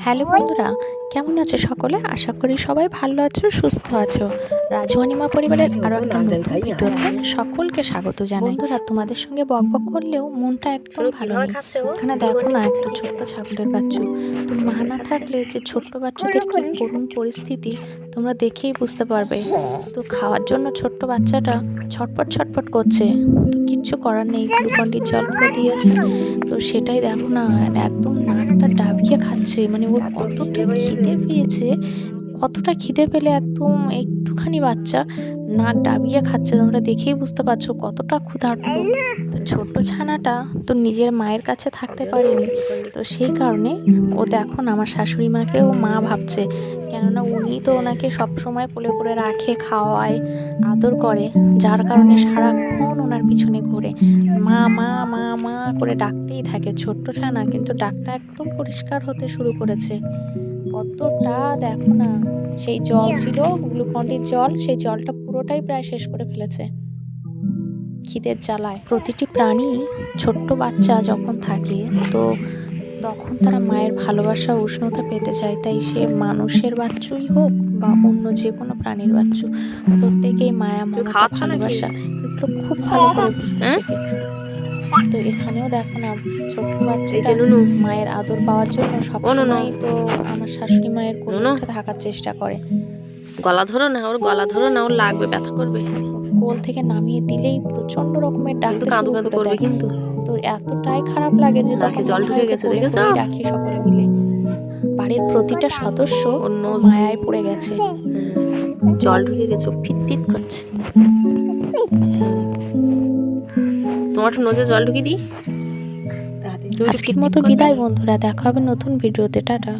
Hello বন্ধুরা, কেমন আছো সকলে? আশা করি সবাই ভালো আছো, সুস্থ আছো। রাজওয়ানিমা পরিবারের আরো একটা নতুন ভিডিওতে সকলকে স্বাগত জানাই। বন্ধুরা, তোমাদের সঙ্গে বকবক করলেও মনটা একদম ভালো নেই। এখানে দেখো না, একটা ছোট্ট ছাগলের বাচ্চা। তো মা না থাকলে যে ছোট্ট বাচ্চাদের কি করুণ পরিস্থিতি তোমরা দেখেই বুঝতে পারবে। তো খাওয়ার জন্য ছোট্ট বাচ্চাটা ছটপট ছটপট করছে। তো কিচ্ছু করার নেই, গ্লুকন-ডির জল করে দিয়েছে। তো সেটাই দেখো না, একদম নাকটা ডাবিয়ে খাচ্ছে। মানে ওর কতটা খিদে পেয়েছে, কতটা খিদে পেলে একদম একটুখানি বাচ্চা নাক ডাবিয়ে খাচ্ছে। তোমরা দেখেই বুঝতে পারছো কতটা ক্ষুধার্ত। তো ছোট্ট ছানাটা তো নিজের মায়ের কাছে থাকতে পারেনি, তো সেই কারণে ও দেখো না আমার শাশুড়ি মাকেও মা ভাবছে, কেননা উনি তো ওনাকে সবসময় কোলে করে রাখে, খাওয়ায়, আদর করে, যার কারণে সারাক্ষণ ওনার পিছনে ঘোরে, মা মা মা মা করে ডাকতেই থাকে। ছোট্ট ছানা কিন্তু ডাকটা একদম পরিষ্কার হতে শুরু করেছে। কতটা দেখো না, সেই জল ছিল গ্লুকন-ডির জল, সেই জলটা পুরোটাই প্রায় শেষ করে ফেলেছে খিদের জ্বালায়। প্রতিটি প্রাণী ছোট্ট বাচ্চা যখন থাকে, তো তখন তারা মায়ের ভালোবাসা উষ্ণতা পেতে চায়। তাই সে মানুষের বাচ্চাই হোক বা অন্য যে কোনো প্রাণীর বাচ্চা, প্রত্যেকেই মায়া মমতা ভালোবাসা এগুলো খুব ভালো করে বুঝতে শেখে। তো এখানেও দেখো না, ছোট্ট বাচ্চাটা মায়ের আদর পাওয়ার জন্য সবসময় তো আমার শাশুড়ি মায়ের কোলে উঠে থাকার চেষ্টা করে। গলা ধরো না, ওর গলা ধরো না, ওর লাগবে, ব্যথা করবে। কোল থেকে নামিয়ে দিলেই প্রচন্ড রকমের ডাকতে কাঁদু শুরু কাঁদু করে করবে দেয়। কিন্তু তো এতটাই খারাপ লাগে যে নাকে তখন জল ঢুকে গেছে, দেখেছো? রাখি সকলে মিলে। বাড়ির প্রতিটা সদস্য মায়ায় পড়ে গেছে। জল ঢুকে গেছে, ফিট ফিট করছে। তোমার নোজে জল ঢুকিয়ে দিই। আজকের মতো বিদায় বন্ধুরা, দেখা হবে নতুন ভিডিওতে। টাটা।